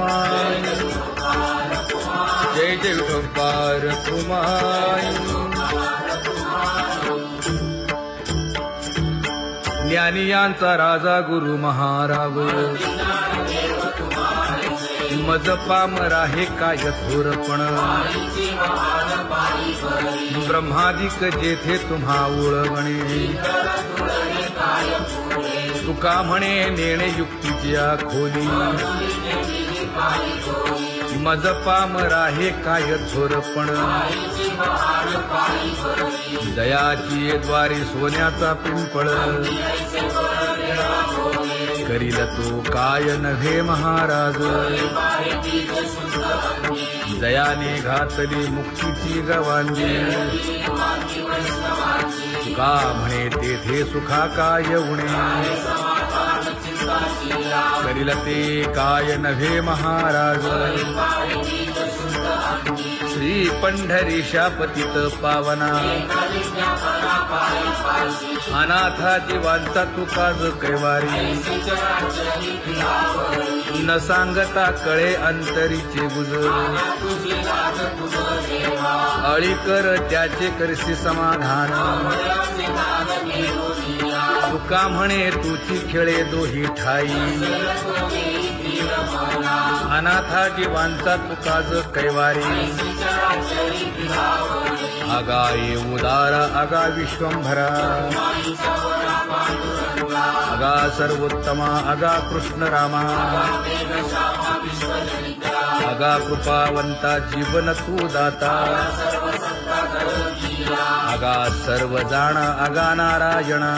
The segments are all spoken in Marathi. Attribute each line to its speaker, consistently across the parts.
Speaker 1: रखुमाई, जय जय विठोबा रखुमाई. ज्ञानियांचा राजा गुरु महाराव, मज पामरा हे काय थोरपण. ब्रह्मादिक जेथे तुम्हा उळवणे, तुका म्हणे नेणे युक्तीच्या खोली. मज पामरा हे काय थोरपण. दयाची द्वारी सोन्याचा पिंपळ, करील तो काय नव्हे महाराज. दयाने घातली मुक्तीची गवांगी, तुका म्हणे तेथे सुखा काय उणे. करील ते काय नव्हे महाराज. श्री पंढरीशा पतित पावना, अनाथा जीवांचा तुकाज कैवारी. न सांगता कळे अंतरीचे गुज, अळी कर त्याचे करशी समाधान. तुका म्हणे तुची खेळे दोही ठाई, अनाथा जीवांचा तुकाज कैवारी. आगा ये उदारा आगा विश्वंभरा, आगा सर्वोत्तमा आगा कृष्ण रामा. आगा कृपावंता जीवन तू दाता, आगा सर्व जाणा आगा नारायणा.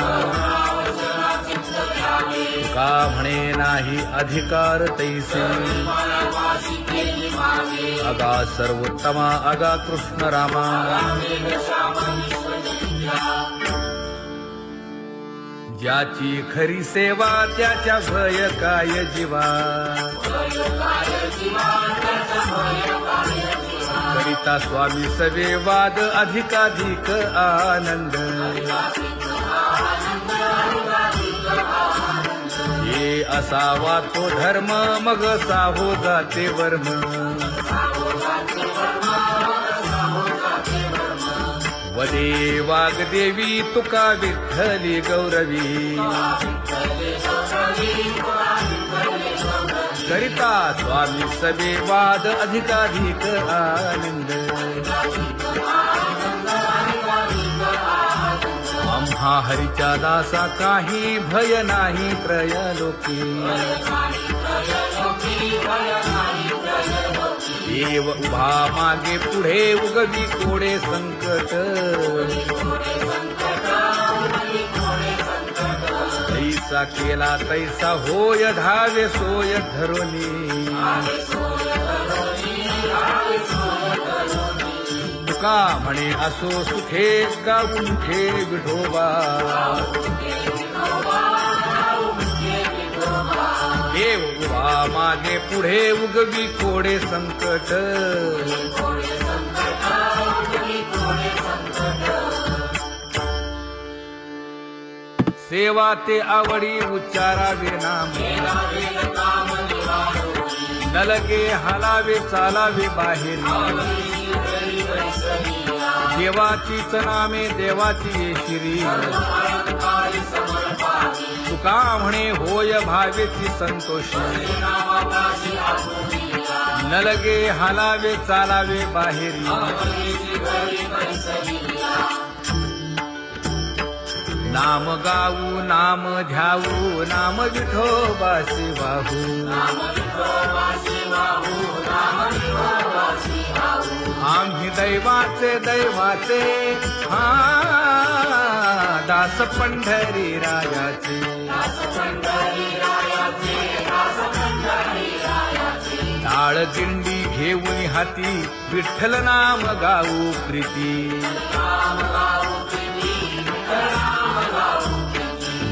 Speaker 1: तुका म्हणे नाही अधिकार तैसे, आगा सर्वोत्तमा आगा कृष्ण रामा. ज्याची खरी सेवा त्याच्या भय काय जीवा. करिता स्वामी सवे वाद अधिकाधिक आनंद. ये असावा तो धर्म मग साहो जाते वर्म. वदे वाग्देवी तुका विठ्ठली गौरवी. करिता स्वामी सवे वाद अधिकाधिक आनंद. आम्हा हरीच्या दासा काही भय नाही त्रयलोकी. देव उभा मागे पुढे उगवी कोडे संकट. तैसा केला तैसा होय धावे सोय धरोनी. तुका म्हणे असो सुखे गाऊ मुखे विठोबा. देव उभा मागे पुढे उगवी कोडे संकट. सेवा ते आवडी उच्चारावे नाम. नलगे हालावे चालावे बाहेरी. देवाचीच नामे देवाची येशिरी. तुका म्हणे होय भावेची संतोषी. नलगे हालावे चालावे बाहेरी. नाम गाऊ नाम ध्याऊ नाम विठोबासी वाहू. आम्ही दैवाचे दैवाचे हा दास पंढरी रायाचे. टाळ दिंडी घेऊन हाती विठ्ठल नाम गाऊ प्रीती.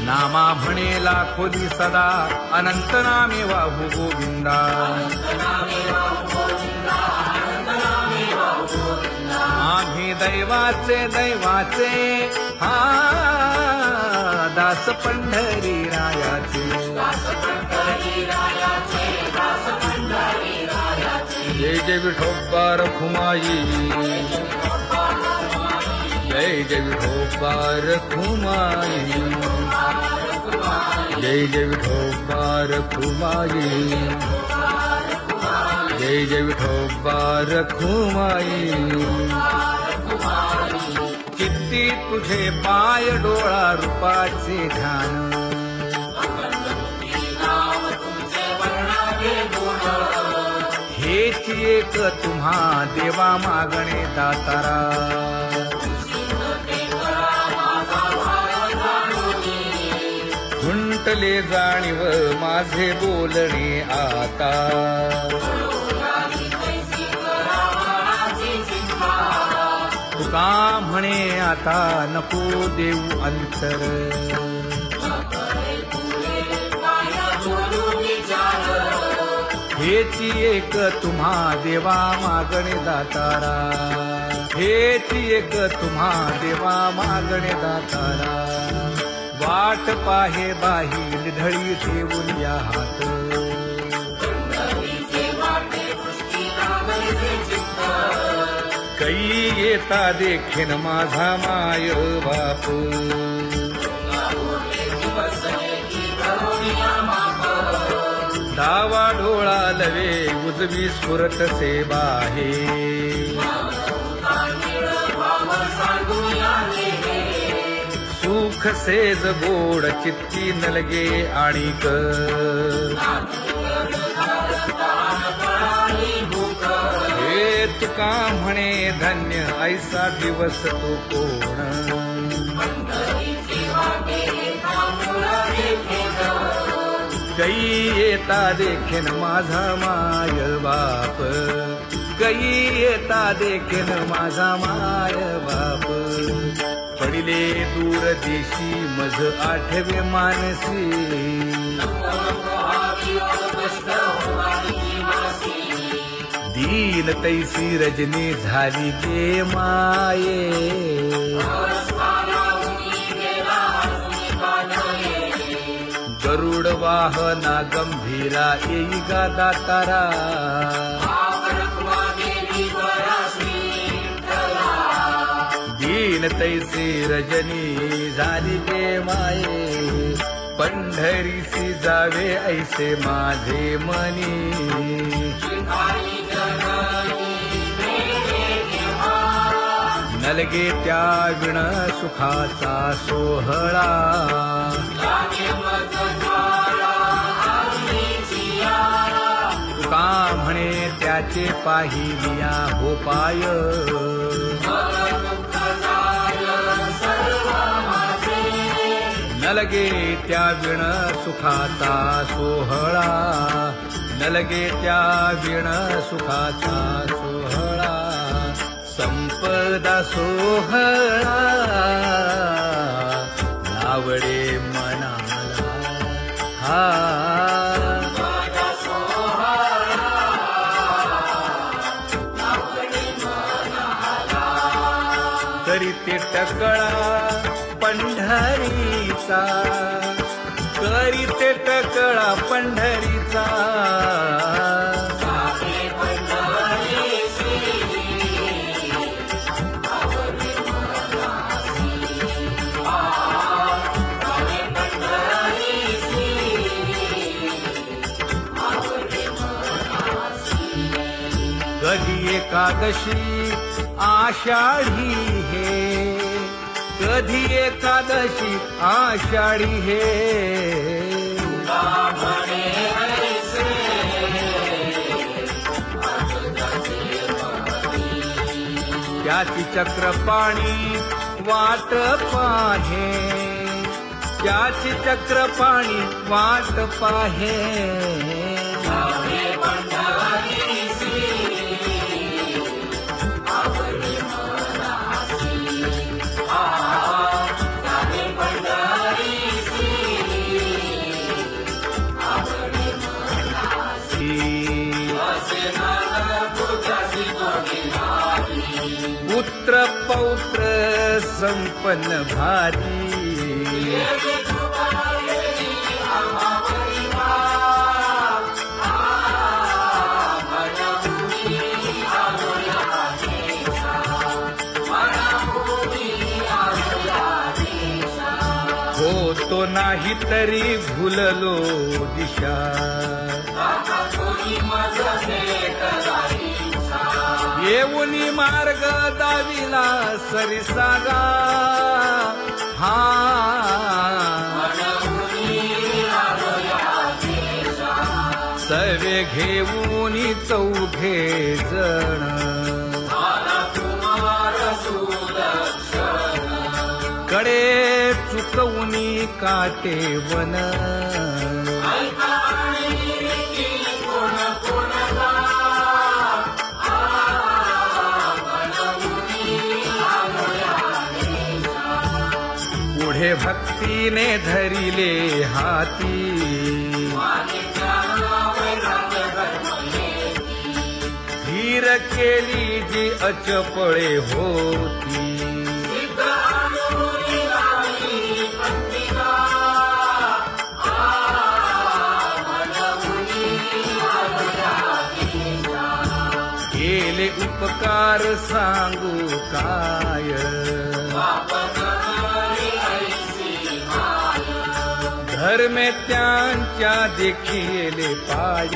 Speaker 1: नामा म्हणे लाखोदी सदा अनंत नामे वाहू गोविंदा. आम्ही दैवाचे दैवाचे हा दास पंढरी रायाचे. जय जय विठोबा रखुमाई, जय जय विठोबा रखुमाई, जय जय विठोबा रखुमाई, जय जय विठोबा रखुमाई. चित्ती तुझे पाय डोळा रूपाचे ध्यान, हेच एक तुम्हा देवा मागणे दातारा. खुंटले जाणीव माझे बोलणे आता, तुका म्हणे आता नको देऊ अंतर. हेची एक तुम्हा देवा मागणे दातारा, हेची एक तुम्हा देवा मागणे दातारा. वाट पाहे बाही ढळी ठेवून या हात, कै येता देखीन माझा माय बाप. डावा डोळा लवे उजवी स्फुरत से बाहे, सुख सेज गोड चित्ती नलगे आणिक. हे तुका म्हणे धन्य ऐसा दिवस तो कोण. कै येता देखीन माझा माय बाप, कै येता देखीन माझा माय बाप. पडिले दूर देशी मज आठवे मानसी, दीन तैसी रजनी झाली गे माये. गरुड वाहना गंभीरा येई गा दातारा. दीन तैसी रजनी झाली गे माये. पंढरीसी जावे ऐसे माझे मनी, नलगे त्या विण सुखाचा सोहळा. तुका म्हणे त्याचे पाहिलिया हो पाय, नलगे त्या विण सुखाचा सोहळा, नलगे त्या विण सुखाचा सोहळा. संपदा सोहळा नावडे मनाला, हा करीते टकळा पंढरीचा, करीते टकळा पंढरीचा. कधी एकादशी आषाढी हे, कधी एकादशी आषाढी हे. त्याची चक्रपाणी वाट पाहे, त्याची चक्रपाणी वाट पाहे. पुत्र पौत्र संपन्न भारी, तरी भुललो दिशा येऊनी मार्ग दाविला सरिसागा हा सवे घेऊनी चौघे जण कडे चुकवूनी काटे वन पुढे भक्तीने धरिले हाती धीर केली जी अचपळे होती केले उपकार सांगू काय धर्मे त्यांच्या देखिले पाय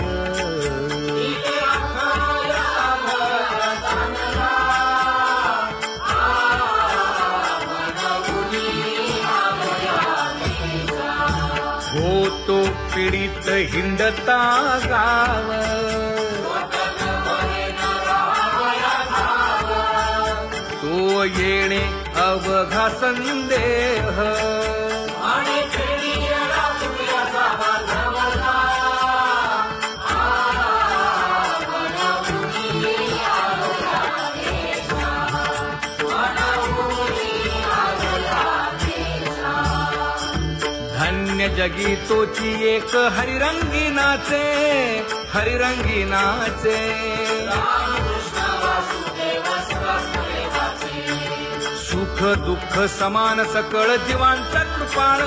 Speaker 1: होतो पीडित हिंडता गाव तो येणे अवघा संदेह धन्य जगी तोची एक हरिरंगी नाचे हरिरंगी नाचे सुख दुःख समान सकळ जीवांचा कृपाळ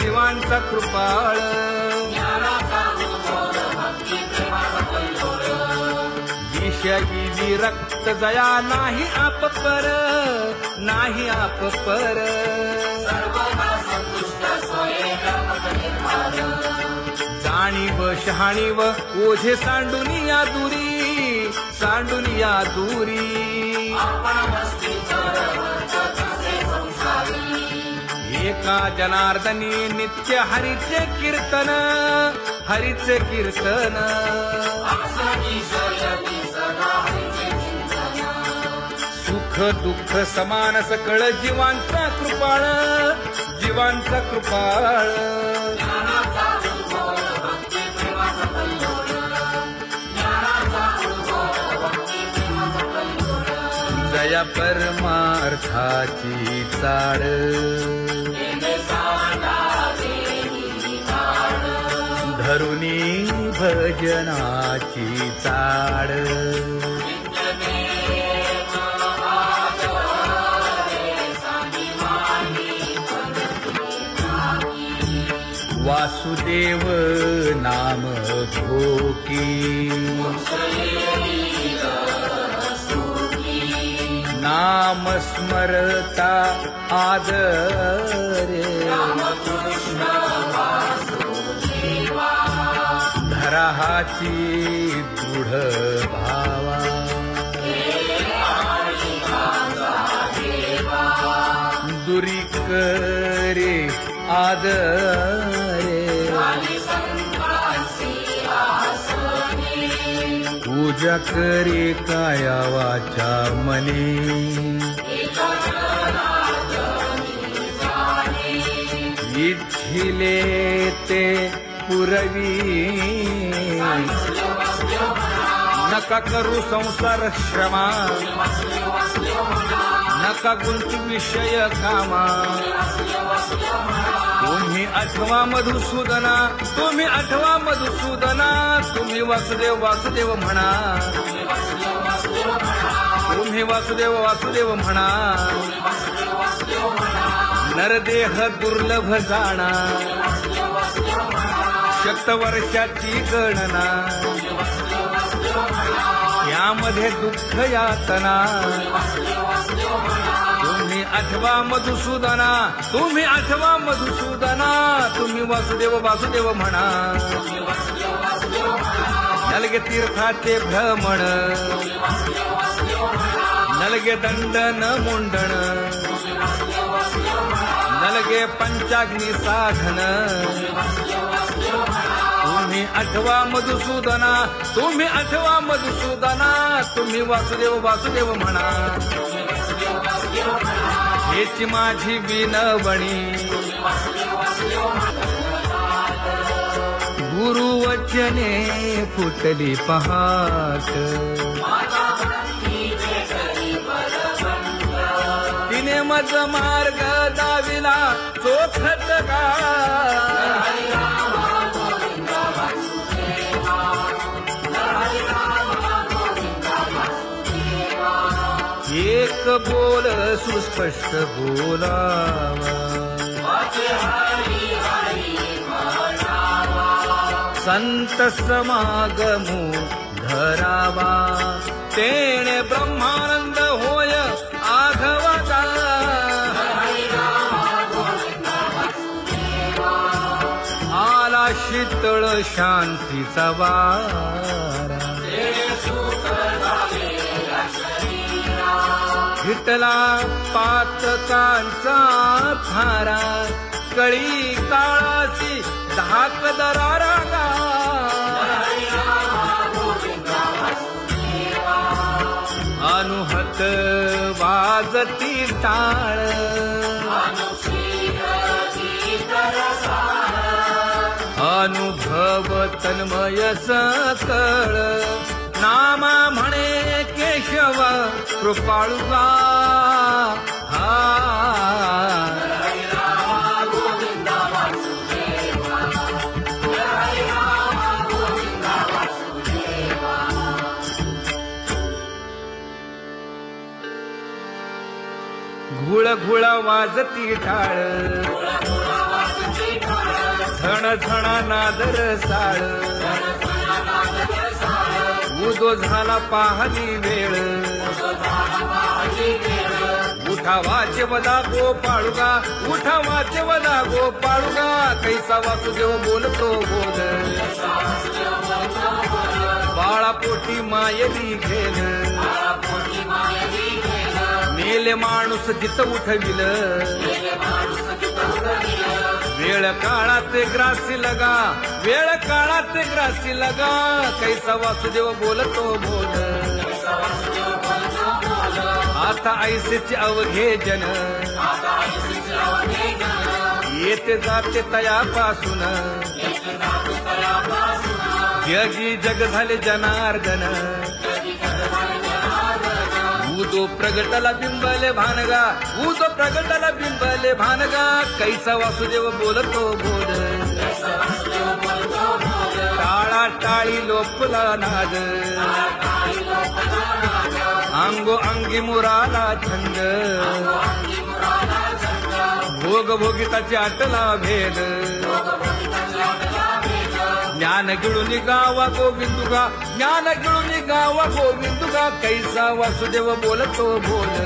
Speaker 1: जीवांचा कृपाळ विषयी विरक्त जया नाही आप पर नाही आप पर जाणीव शहाणीव ओझे सांडुनिया दूरी एका जनार्दनी नित्य हरीचे कीर्तन सुख दुःख समान सकळ जीवांचा कृपाळ जया परमार्थाची चाळ धरुनी भजनाची चाळ वासुदेव नाम घोकी नाम स्मरता आदरे धराहाची दृढ भावा दुरी करे आदरे पूजा करे काया वाचा मने इच्छिले ते पुरवी नका करू संसार श्रमा नका गुंतू विषय कामा तुम्ही आठवा मधुसूदना तुम्ही वासुदेव म्हणा तुम्ही वासुदेव म्हणा नरदेह दुर्लभ जाणा शतवर्षाची गणना या यामध्ये दुःख यातना तुम्ही आठवा मधुसूदना तुम्ही आठवा मधुसूदना तुम्ही वासुदेव वासुदेव म्हणा नलगे तीर्थाचे भ्रमण नलगे दंडन मुंडण नलगे पंचाग्नी साधन तुम्ही आठवा मधुसूदना तुम्ही आठवा मधुसूदना तुम्ही वासुदेव वासुदेव म्हणा हेची माझी विनवणी गुरुवचने फुटली पहाट तिने मज मार्ग दाविला चोखत का एक बोल सुस्पष्ट बोलावा संत समागमू धरावा तेणे ब्रह्मानंद होय आघवाचा आला शीतळ शांतीचा वारा विठला पातकांचा थारा कळी काळाची धाक दरारा अनुहत वाजती टाळ अनुभव तन्मय सकळ नामा म्हणे केशव कृपाळुगा घुळ घुळ वाजती टाळ झण झणा नादर साळ उदो झाला पाहली वेळ उठा वाचे वदा गोपाळुगा उठा वाचे वदा गोपाळुगा कैसा वासुदेव बोलतो बोल बाळा पोटी मायली घेल मेले माणूस जित उठविल वेळ काळात ग्रासी लगा वेळ काळात ग्रासी लगा कैसा वासुदेव बोलतो बोल आता ऐसेचे अवघे जन येते जाते तयापासून जगी जग झाले जनार्दन उदो प्रगटला बिंबले भानगा उदो प्रगटला बिंबले भानगा कैसा वासुदेव बोलतो बोल टाळा टाळी लोपला नाद अंगो अंगी मुराला छंद भोग भोगिताची आटला भेद ज्ञान गिळून गावा गोविंदुगा ज्ञान गिळून गावा गोविंदुगा कैसा वासुदेव बोलतो बोल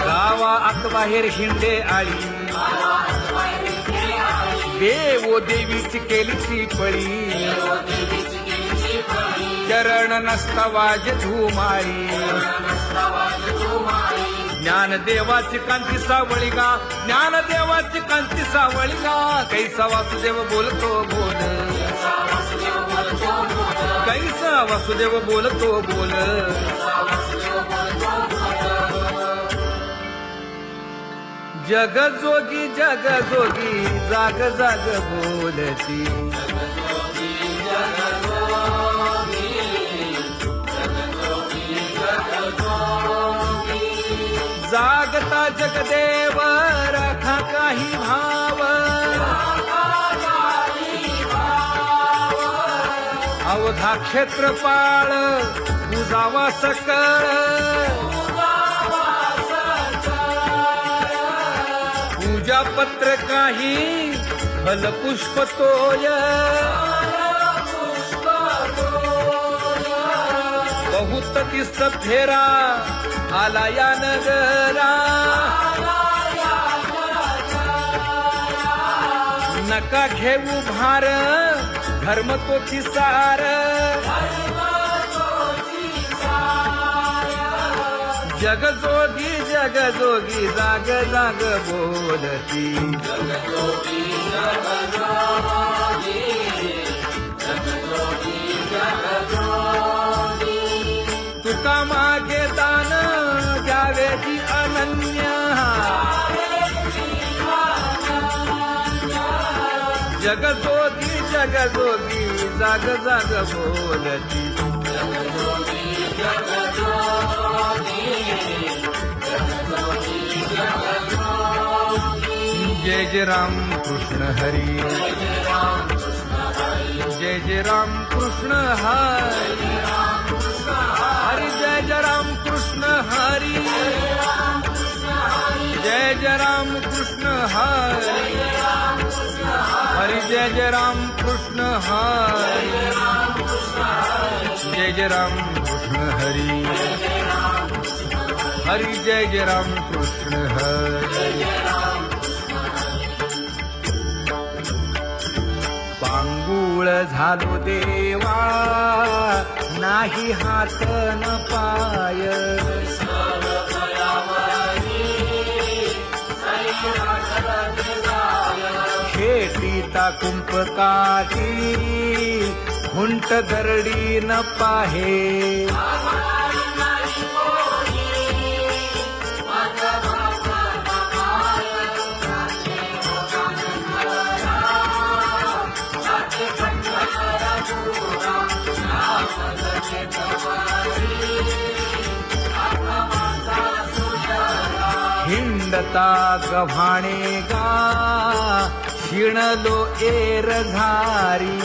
Speaker 1: गावा आत बाहेर हिंडे आळी देवो देवीची केलीची पळी चरण नसता वाज धुमाळी ज्ञानदेवाची कांती सावळी गा ज्ञानदेवाची कांती सावळी गा कैसा वासुदेव बोलतो बोल कैसा वासुदेव बोलतो बोल जग जोगी जाग जाग बोलती जागता जगदेव राखा काही भाव अवधा क्षेत्रपाळ बुजावा सकळ पूजा पत्र काही फलपुष्प तोय बहुत तीस फेरा आला या नगरा नका घेऊ भार धर्म तोची सार जगजोगी जगजोगी जाग जाग बोलती तुका मागे दान द्यावेची अनन्य जगजोगी जगजोगी जाग जाग बोलती जय जय राम कृष्ण हरी जय जय राम कृष्ण हरी हरी जय जय राम कृष्ण हरी जय जय राम कृष्ण हरी हरी जय जय राम कृष्ण हरी जय जय राम कृष्ण हरी हरी जय जय राम कृष्ण हरी पांगुळ झालो देवा नाही हात न पाय खेटीता कुंपकाठी हुंट दरडी न पाहे हिंडता गव्हाणे गा शिणलो एर झारी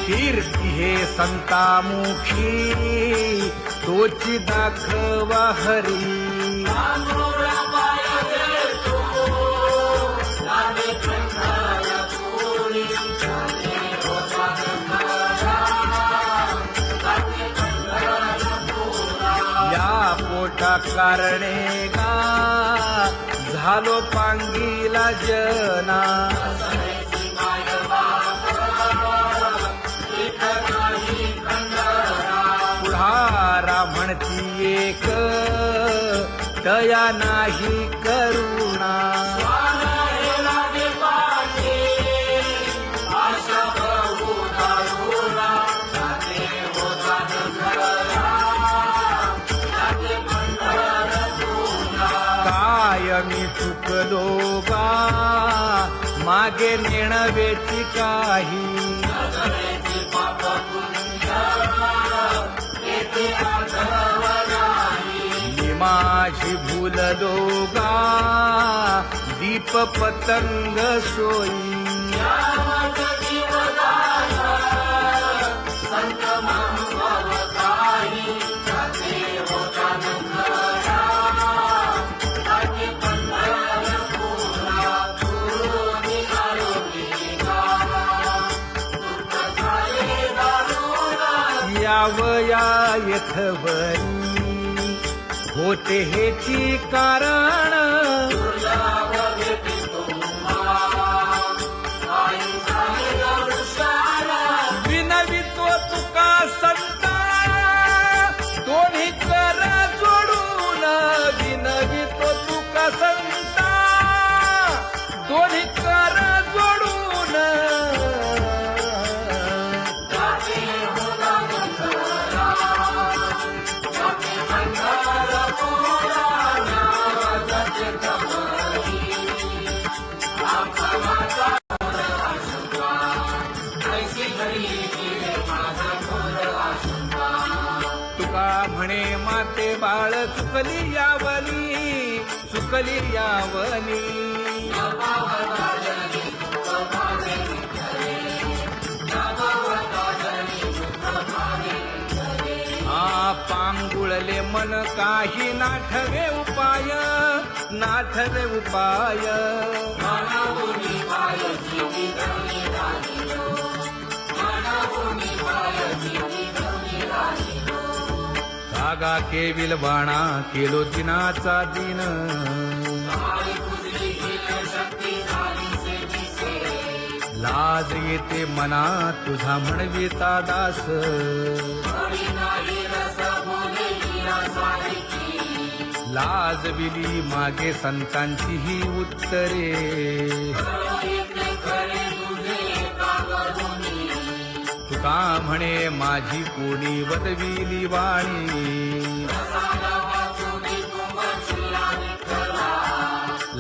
Speaker 1: कीर्ती हे संतामुखी तोची दाखवा हरी पोटा कारणे गा झालो पांगीला जना पुढारा म्हणती एक तया नाही करुणा मी चुकलो गा मागे नेणवेची काही मी माझी भूललो गा दीप पतंग सोयी यावया यथवरी होते हेची कारण विनवितो तुका संता दोन्ही कर जोडून विनवितो तुका संता दोन्ही कर जोडून म्हणे माते बाळ चुकली यावनी पांगुळले मन काही नाठवे उपाय लागा केविल बाणा केलो दिनाचा दिन लाज येते मना तुझा म्हणविता दास लाज विली मागे संतांची ही उत्तरे तुका म्हणे माझी कोणी वदविली वाणी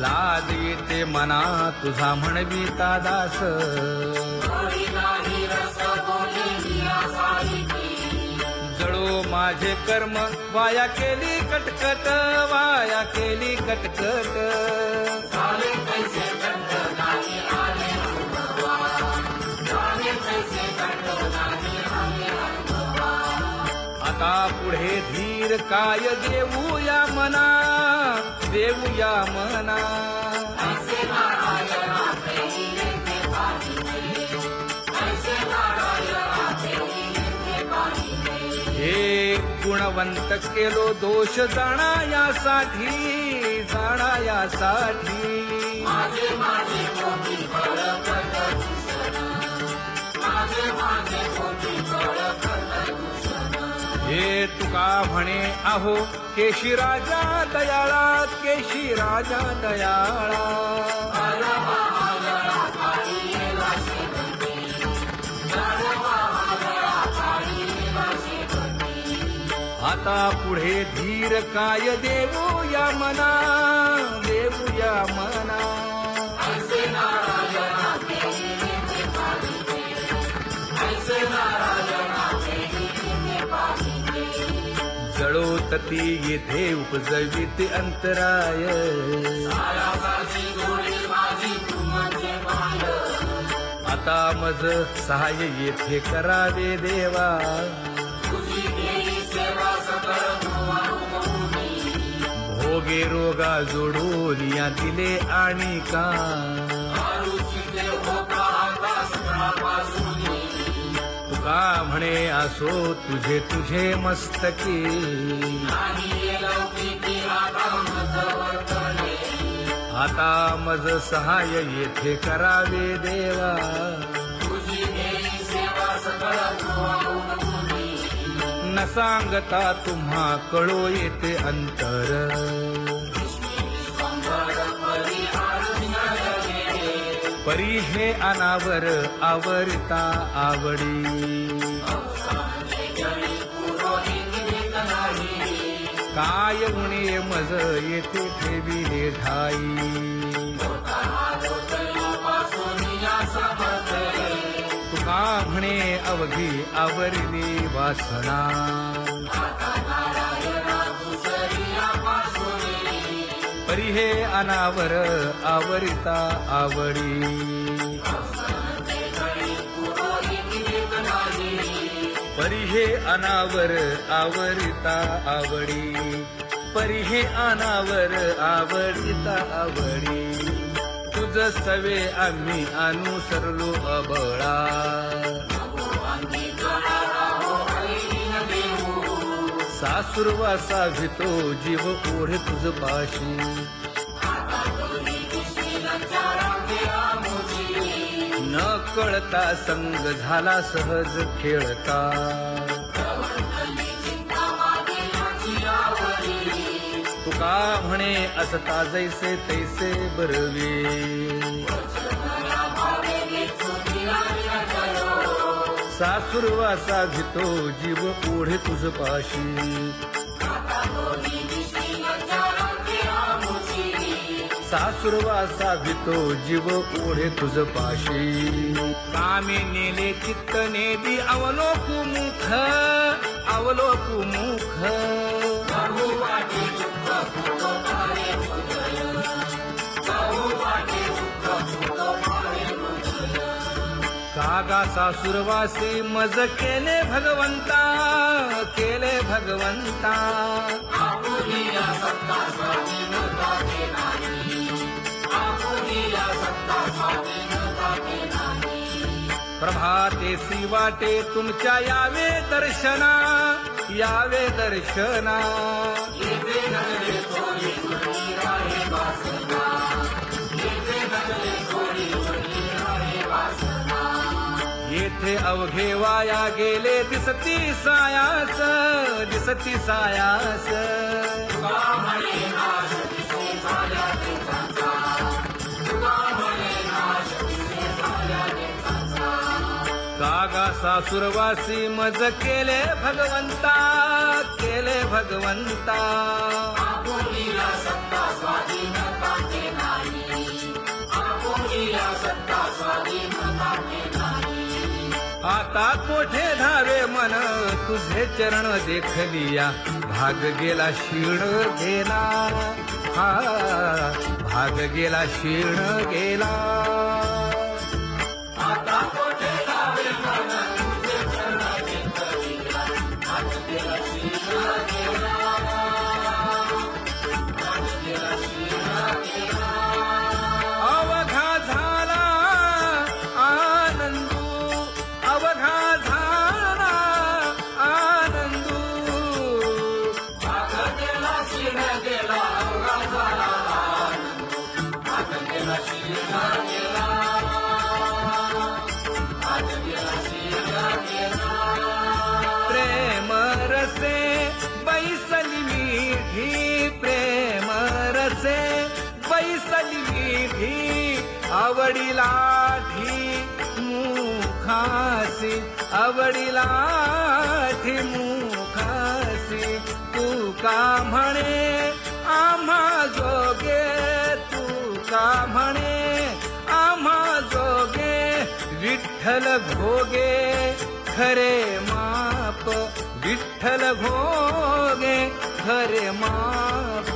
Speaker 1: लाज येते मना तुझा म्हणविता दास जळो माझे कर्म वाया केली कटकट वाया केली कटकट आता पुढे धीर काय देऊया मना देऊया मना हे गुणवंत केलो दोष जाणायासाठी हे तुका म्हणे आहो केशी राजा दयाळा केशी राजा दयाळा आता पुढे धीर काय देऊया मना देऊया मना जळोतती येथे उपजविते अंतराय आता मज सहाय्य येथे करावे देवा भोगे रोगा जोडून या दिले आणि का तुका म्हणे असो तुझे तुझे मस्तकी आता मज सहाय्य येथे करावे देवा न सांगता तुम्हा कळो येते अंतर परी हे अनावर आवरता आवडी काय उणे मज येथे ठेविले ठाई तुका म्हणे अवघी आवरली वासना परी हे अनावर आवरिता आवडी परी हे अनावर आवरिता आवडी परी हे अनावर आवडिता आवडी तुझ सवे आम्ही अनुसरलो अबळा सासुरवासा भितो जीव ओढे तुझ पाशी न कळता संग झाला सहज खेळता तुका म्हणे असता जैसे तैसे बरवे सासुरवासा भितो जीव ओढे तुझ पाशी सासुरवासा भितो जीव ओढे तुझ पाशी कामे नेले चित्त नेदी अवलोकु मुख अवलोकु मुख कागा सासुरवासी मज केले भगवंता प्रभाते सी वाटे तुमच्या यावे दर्शना यावे दर्शना येथे अवघे वाया गेले दिसती सायास दिसती सायास कागा सासुरवासी मज केले भगवंता केले भगवंता आता कोठे धावे मन तुझे चरण देखलिया भाग गेला क्षीण गेला हा भाग गेला क्षीण गेला आता कोठे धावे मन तुझे चरण देखलिया भाग गेला क्षीण गेला भाग गेला क्षीण गेला अवघा झाला आनंदू अवघा झाला आनंदू भाग गेला क्षीण गेला अवघा झाला आनंदू भाग गेला क्षीण गेला भाग गेला क्षीण गेला प्रेम रसे बैसली मीठी प्रेम रसे बैसली मीठी आवडीला मुखासी आवडीला मुखासी तू का म्हणे आम्हा जोगे तू का म्हणे आम्हा जोगे विठ्ठल भोगे खरे माप विठ्ठल भोगे खरे माप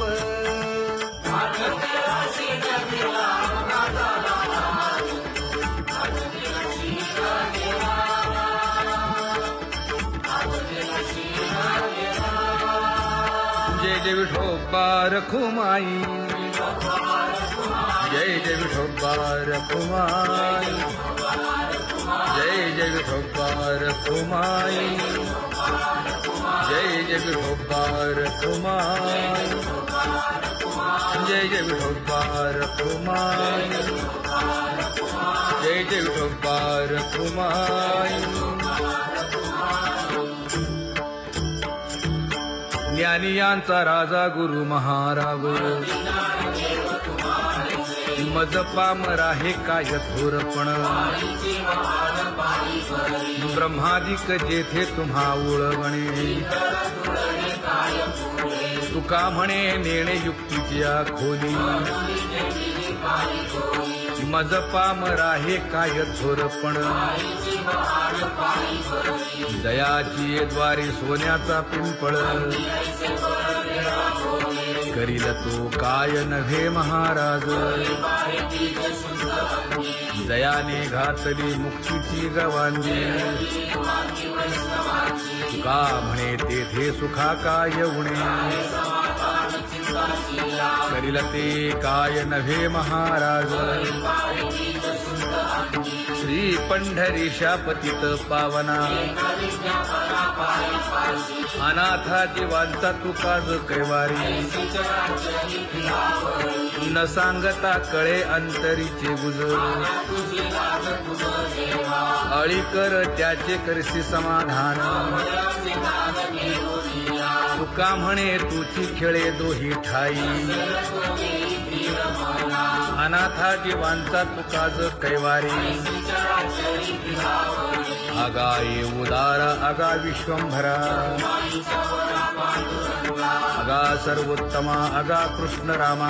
Speaker 1: जय जय विठोबा रखुमाई जय जय विठोबा रखुमाई जय जय विठोबा रखुमाई जय जय विठोबा रखुमाई जय जय विठोबा रखुमाई जय जय विठोबा रखुमाई ज्ञानियांचा राजा गुरु महाराज मज पामरा हे काय थोरपण ब्रह्मादिक जेथे तुम्हा उळवणे तुका म्हणे नेणे युक्तीच्या खोली मज पामरा हे काय थोरपण दयाची द्वारे सोन्याचा पिंपळ करील तो काय नव्हे महाराज दयाने घातली मुक्तीची गवांगी तुका म्हणे तेथे सुखा काय उणे करील ते काय नव्हे महाराज श्री पंढरीशा पतित पावना अनाथा जीवांचा तुकाज कैवारी न सांगता कळे अंतरीचे गुज अळी कर त्याचे करसी समाधान तुका म्हणे तुची खेळे दोही ठाई अनाथा जीवांचा तुकाज कैवारी आगा ये उदार आगा विश्वंभरा आगा सर्वोत्तमा आगा कृष्ण रामा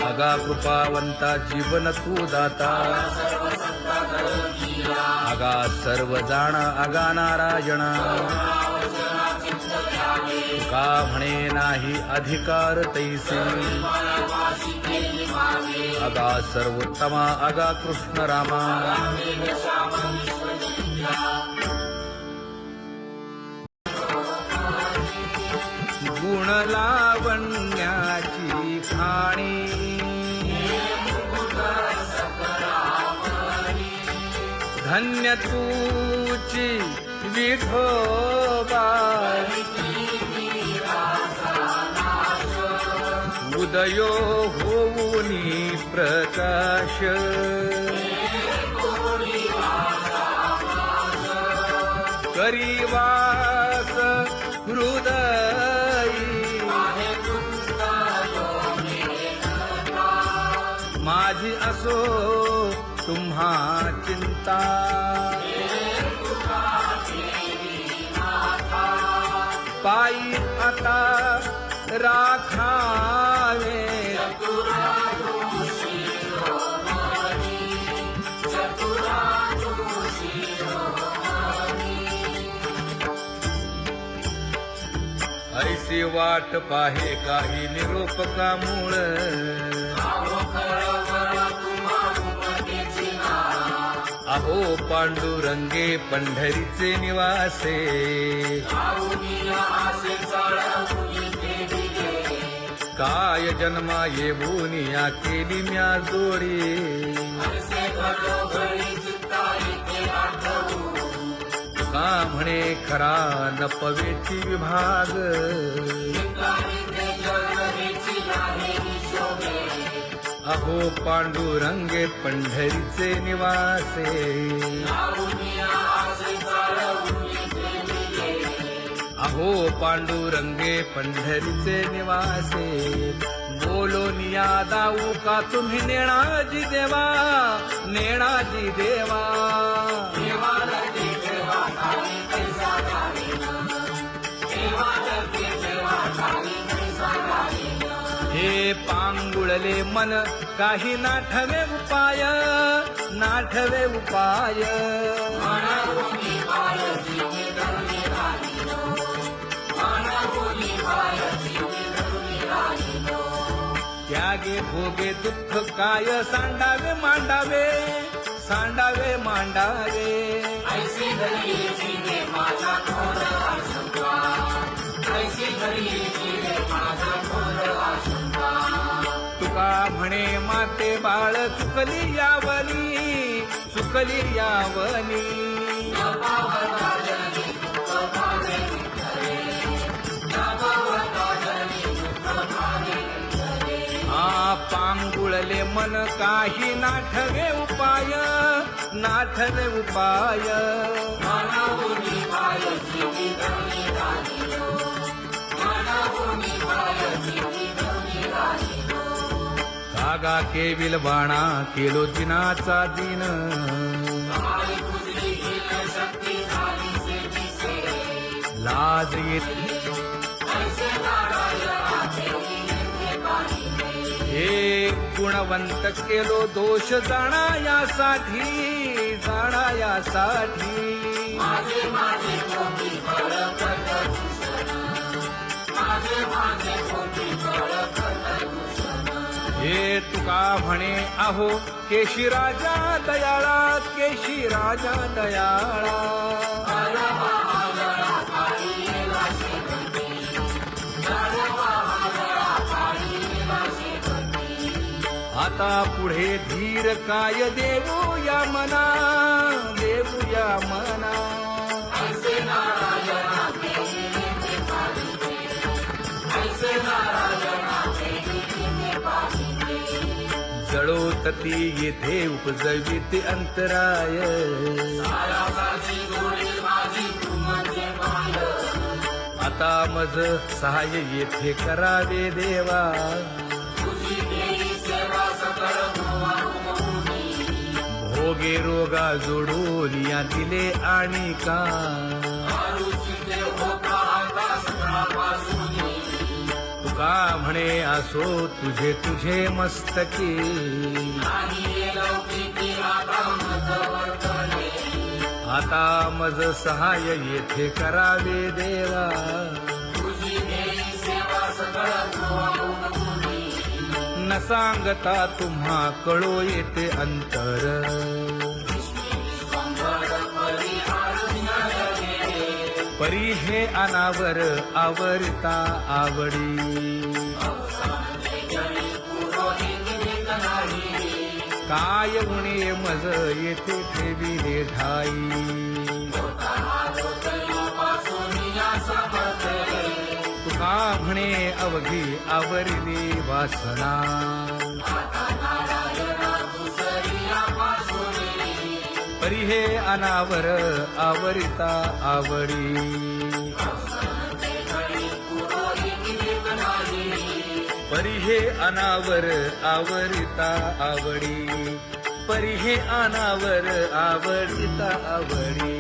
Speaker 1: आगा कृपावंता जीवन तू दाता आगा सर्व जाणा आगा नारायणा तुका म्हणे नाही अधिकार तैसे आगा सर्वोत्तमा आगा कृष्ण रामा गुण लावण्याची खाणी धन्य तूची विठोबा उदयो होऊनी प्रकाश करीवास हृदयी माझी असो तुम्हा चिंता पायी आता राखावे ऐसी वाट पाहे काही निरोपका मूळ अहो पांडुरंगे पंढरीचे निवासे काय जन्मा येऊनिया केली म्या जोडी का म्हणे खरा नपवेची विभाग अहो पांडुरंगे पंढरीचे निवासे अहो पांडुरंगे पंढरीचे निवासे बोलो निया दाऊ का तुम्ही नेणाजी देवा नेणाजी देवा हे पांगुळले मन काही नाठवे उपाय नाठवे उपाय त्यागे भोगे दुःख काय सांडावे मांडावे सांडावे मांडावे तुका म्हणे माते बाळ चुकली यावनी चुकली यावनी पांगुळले मन काही नाठवे उपाय नाठवे उपाय कागा केविल बाणा केलो दिनाचा दिन लाज येते हे गुणवंत केलो दोष जाणायासाठी हे तुका म्हणे अहो केशी राजा दयाळा केशी राजा दयाळा आता पुढे धीर काय देऊया मना देऊया मना जळोतती येथे उपजविते अंतराय आता मज सहाय्य येथे करावे देवा भोगे रोगा जोडून या दिले आणि का तुका म्हणे असो तुझे तुझे मस्तकी आता मज सहाय येथे करावे देवा न सांगता तुम्हा कळो येते अंतर परी हे अनावर आवरता आवडी काय उणे मज येथे ठेविले ठाई तुका म्हणे अवघी आवरिली वासना परी हे अनावर आवरिता आवडी परी हे अनावर आवरिता आवडी परी हे अनावर आवडिता आवडी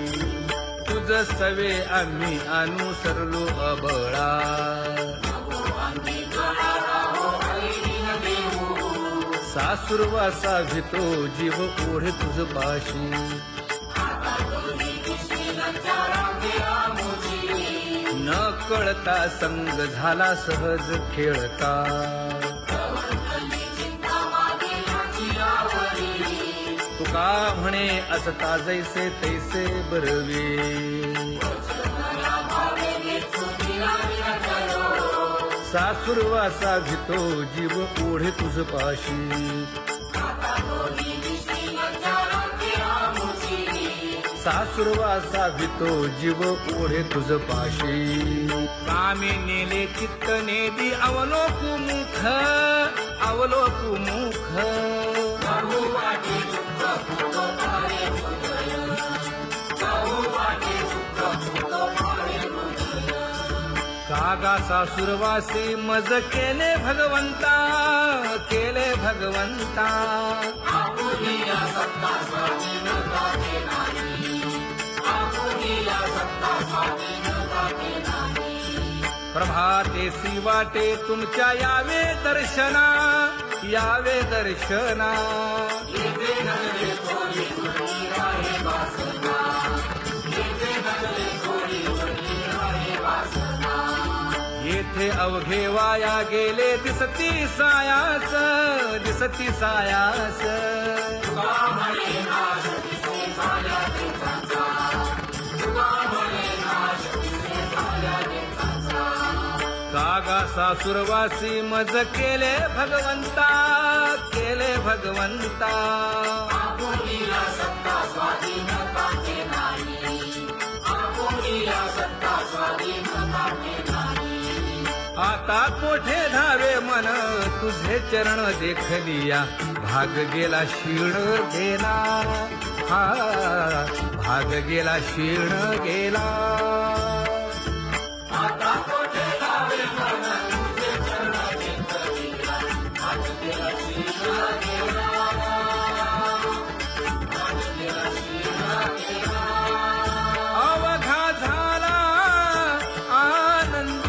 Speaker 1: तुझ सवे आम्ही अनुसरलो अबळा सासुरवासा भितो जीव ओढे तुझ पाशी न कळता संग झाला सहज खेळता तुका म्हणे असता जैसे तैसे बरवे सासुरवासा भितो जीव ओढे तुझ पाशी सासुरवासा भितो जीव ओढे तुझ पाशी कामे नेले चित्त नेदी अवलोकु मुख अवलोकु मुख कागा सासुरवासी मज केले भगवंता केले भगवंता प्रभातेसी वाटे तुमच्या यावे दर्शना यावे दर्शना येथे अवघे वाया गेले दिसती सायास दिसती सायास कागा सासुरवासी मज केले भगवंता केले भगवंता आता कोठे धावे मन तुझे चरण देखलिया भाग गेला क्षीण गेला हा भाग गेला क्षीण गेला आता कोठे धावे मन तुझे चरण देखलिया भाग गेला क्षीण गेला भाग गेला क्षीण गेला अवघा झाला आनंद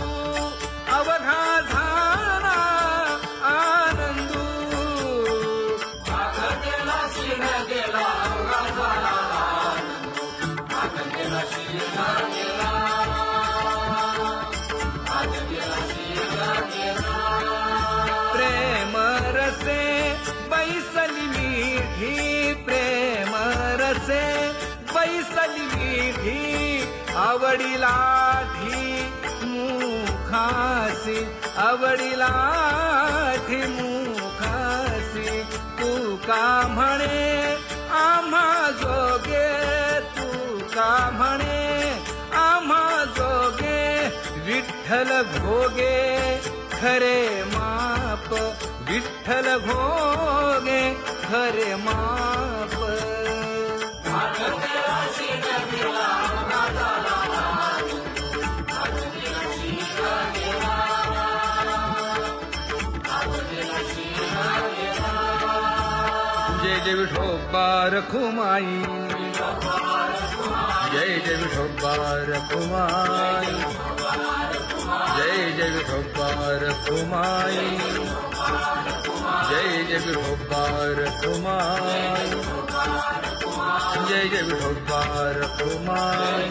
Speaker 1: अवघा झाला आनंदू भाग गेला क्षीण गेला अवघा झाला आनंदू भाग गेला क्षीण गेला भाग गेला क्षीण गेला प्रेम रसे बैसली मीठी प्रेम रसे बैसली मीठी आवडीला ठी मुखासी आवडीला ठी मुखासी तू का म्हणे आम्हा जोगे तू का म्हणे आम्हा जोगे विठ्ठल भोगे खरे माप विठ्ठल भोगे खरे माप जय जय विठोबा रखुमाई जय जय विठोबा रखुमाई जय जय विठोबा रखुमाई जय जय विठोबा रखुमाई जय जय विठोबा रखुमाई